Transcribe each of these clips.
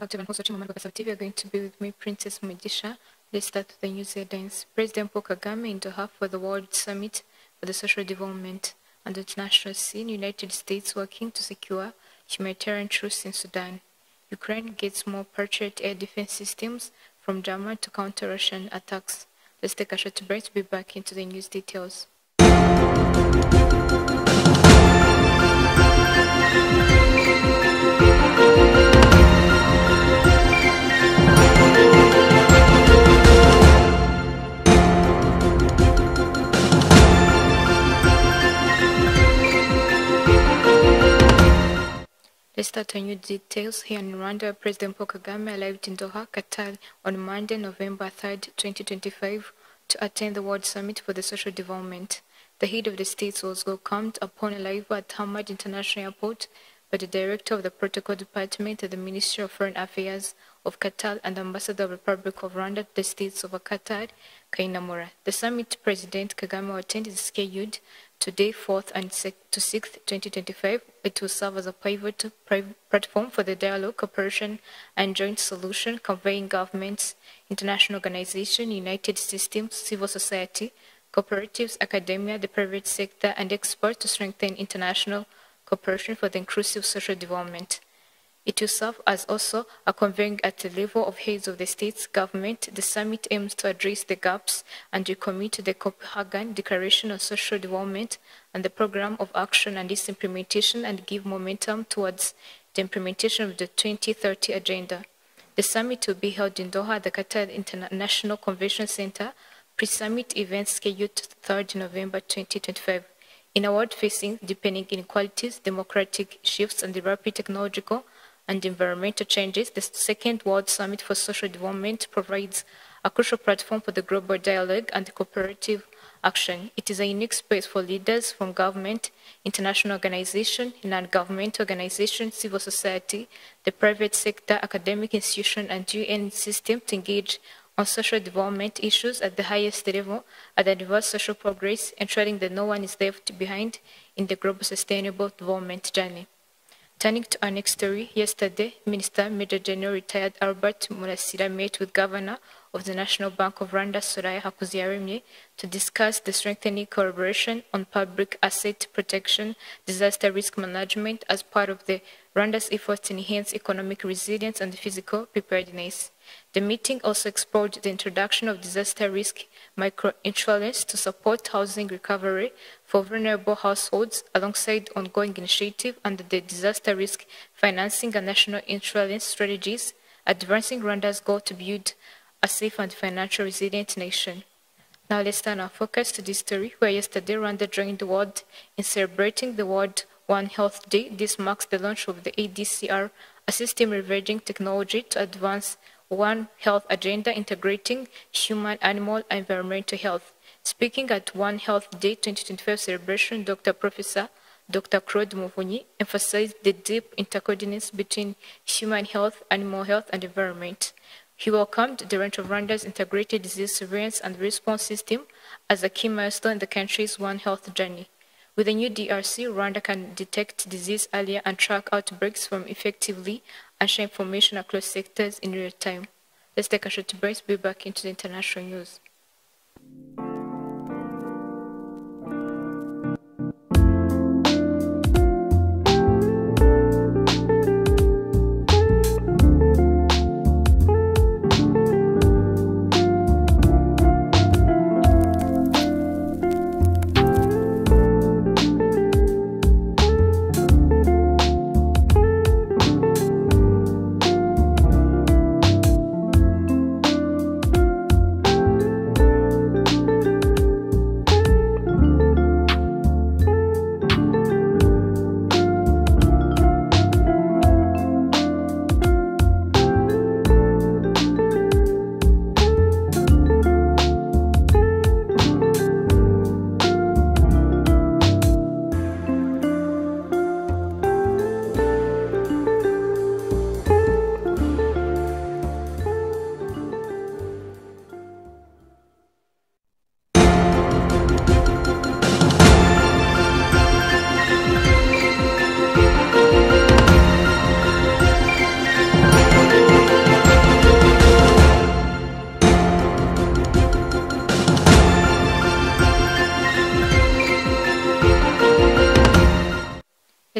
back to the host of Conservative TV. You're going to be with me, Princess Mugisha. Let's start with the news headlines. President Paul Kagame in Doha for the World Summit for the Social Development and the International Scene. United States working to secure humanitarian truce in Sudan. Ukraine gets more Patriot air defense systems from Germany to counter Russian attacks. Let's take a short break to be back into the news details. Let's start our new details here in Rwanda. President Paul Kagame arrived in Doha, Qatar on Monday, November 3rd, 2025 to attend the World Summit for the Social Development. The head of the states was welcomed upon arrival at Hamad International Airport by the Director of the Protocol Department at the Ministry of Foreign Affairs of Qatar and Ambassador of the Republic of Rwanda to the States of Qatar, Kainamura. The summit President Kagame will attend is scheduled today, 4th and 6th, 2025. It will serve as a pivotal platform for the dialogue, cooperation, and joint solution, conveying governments, international organizations, united systems, civil society, cooperatives, academia, the private sector, and experts to strengthen international cooperation for the inclusive social development. It will serve as also a convening at the level of heads of the states government. The summit aims to address the gaps and recommit to the Copenhagen Declaration on Social Development and the Program of Action and its implementation, and give momentum towards the implementation of the 2030 Agenda. The summit will be held in Doha at the Qatar International Convention Center. Pre-summit events scheduled 3rd November 2025. In a world facing deepening inequalities, democratic shifts, and the rapid technological and environmental changes, the Second World Summit for Social Development provides a crucial platform for the global dialogue and cooperative action. It is a unique space for leaders from government, international organizations, non-governmental organizations, civil society, the private sector, academic institutions, and UN system to engage on social development issues at the highest level and advance social progress, ensuring that no one is left behind in the global sustainable development journey. Turning to our next story, yesterday, Minister Major General retired Albert Murasira met with Governor of the National Bank of Rwanda, Soraya Hakuziyaremye, to discuss the strengthening collaboration on public asset protection, disaster risk management as part of the Rwanda's efforts to enhance economic resilience and physical preparedness. The meeting also explored the introduction of disaster risk microinsurance to support housing recovery for vulnerable households, alongside ongoing initiative under the disaster risk financing and national insurance strategies, advancing Rwanda's goal to build a safe and financially resilient nation. Now let's turn our focus to this story, where yesterday Rwanda joined the world in celebrating the World One Health Day. This marks the launch of the ADCR, a system leveraging technology to advance One Health agenda integrating human, animal, and environmental health. Speaking at One Health Day 2025 celebration, Professor Dr. Claude Muvunyi emphasized the deep interconnectedness between human health, animal health, and environment. He welcomed the launch of Rwanda's integrated disease surveillance and response system as a key milestone in the country's One Health journey. With the new DRC, Rwanda can detect disease earlier and track outbreaks from effectively and share information across sectors in real time. Let's take a short break to be back into the international news.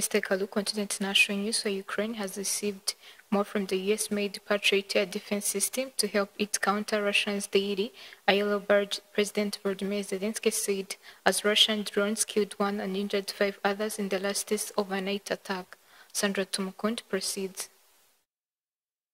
Let's take a look onto the international news where Ukraine has received more from the US-made Patriot air defense system to help it counter Russia's daily. A yellow bird President Volodymyr Zelensky said as Russian drones killed one and injured 5 others in the latest overnight attack. Sandra Tumukund proceeds.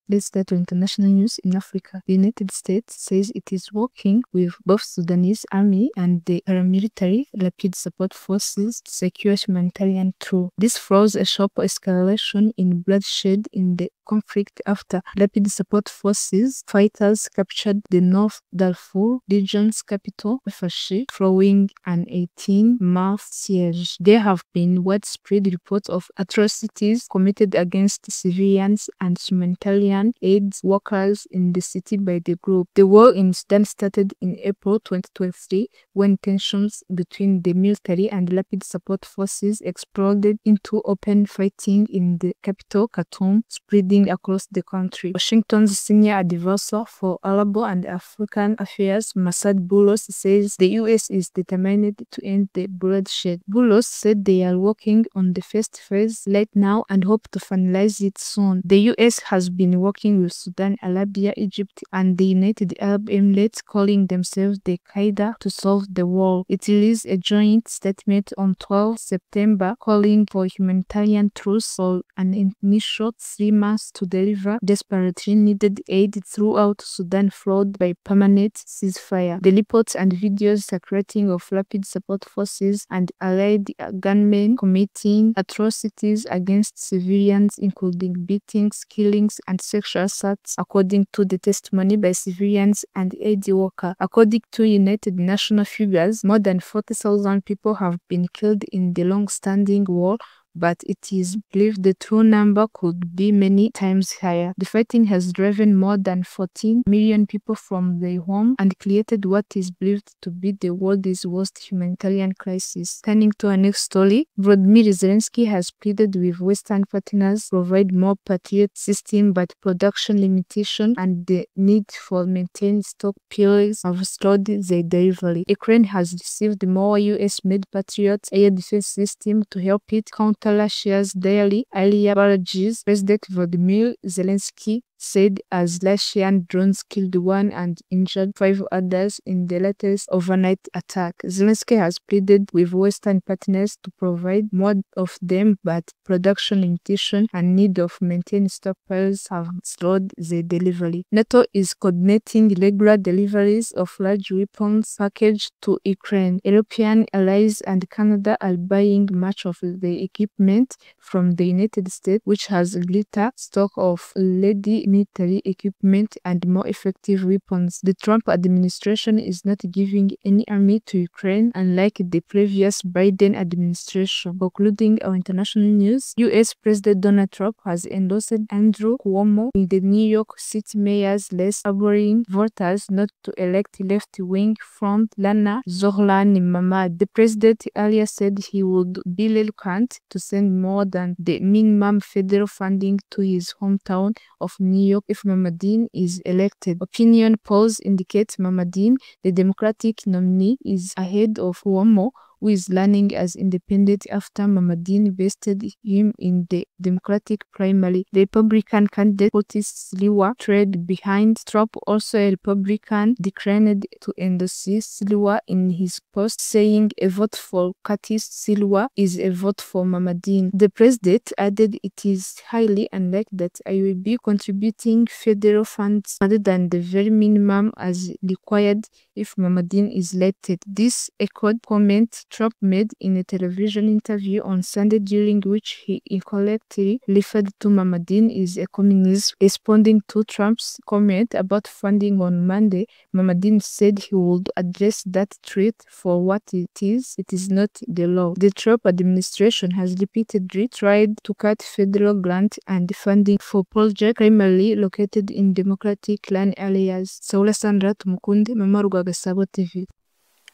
Let's start with international news in Africa. The United States says it is working with both Sudanese army and the paramilitary rapid support forces to secure humanitarian truce. This follows a sharp escalation in bloodshed in the conflict after rapid support forces fighters captured the North Darfur region's capital, Fasher, following an 18-month siege. There have been widespread reports of atrocities committed against civilians and humanitarian aid workers in the city by the group. The war in Sudan started in April 2023 when tensions between the military and rapid support forces exploded into open fighting in the capital, Khartoum, spreading across the country. Washington's senior advisor for Arab and African affairs, Masad Boulos, says the U.S. is determined to end the bloodshed. Boulos said they are working on the first phase right now and hope to finalize it soon. The U.S. has been working with Sudan, Arabia, Egypt, and the United Arab Emirates, calling themselves the Qaeda, to solve the war. It released a joint statement on 12 September calling for humanitarian truce for an initial 3 months to deliver desperately needed aid throughout Sudan, followed by permanent ceasefire. The reports and videos circulating of rapid support forces and allied gunmen committing atrocities against civilians, including beatings, killings, and sexual assaults, according to the testimony by civilians and aid workers. According to United Nations figures, more than 40,000 people have been killed in the long-standing war, but it is believed the true number could be many times higher. The fighting has driven more than 14 million people from their home and created what is believed to be the world's worst humanitarian crisis. Turning to our next story, Volodymyr Zelensky has pleaded with Western partners to provide more Patriot system, but production limitation and the need for maintained stockpiles have slowed their delivery. Ukraine has received more US-made Patriot air defense system to help it counter Russia's daily aerial barrages. President Volodymyr Zelensky said as Russian drones killed one and injured 5 others in the latest overnight attack. Zelensky has pleaded with Western partners to provide more of them, but production limitation and need of maintained stockpiles have slowed the delivery. NATO is coordinating regular deliveries of large weapons packaged to Ukraine. European allies and Canada are buying much of the equipment from the United States, which has a greater stock of ready military equipment and more effective weapons. The Trump administration is not giving any army to Ukraine, unlike the previous Biden administration. Concluding our international news, U.S. President Donald Trump has endorsed Andrew Cuomo in the New York City mayor's race, urging voters not to elect left-wing front-runner Zohran Mamad. The president earlier said he would be reluctant to send more than the minimum federal funding to his hometown of New York if Mamdani is elected. Opinion polls indicate Mamdani, the Democratic nominee, is ahead of Cuomo, who is running as independent after Mamdani bested him in the Democratic primary. The Republican candidate Curtis Sliwa trailed behind Trump, also a Republican, declined to endorse Sliwa in his post, saying a vote for Curtis Sliwa is a vote for Mamdani. The president added, "It is highly unlikely that I will be contributing federal funds rather than the very minimum as required if Mamdani is elected." This echoed comment Trump made in a television interview on Sunday, during which he incorrectly referred to Mamdani as a communist. Responding to Trump's comment about funding on Monday, Mamdani said he would address that threat for what it is not the law. The Trump administration has repeatedly tried to cut federal grant and funding for projects primarily located in Democratic-run areas. Saula Sandra Tumukunde, Mama Rwagasabo TV.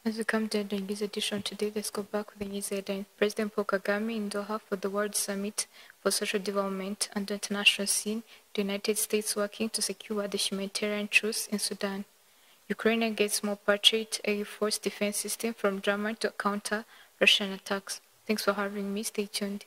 As we come to the end of this edition today, let's go back with the news headline. President Paul Kagame in Doha for the World Summit for Social Development and the international scene, the United States working to secure the humanitarian truce in Sudan. Ukraine gets more Patriot Air Force defense system from Germany to counter Russian attacks. Thanks for having me. Stay tuned.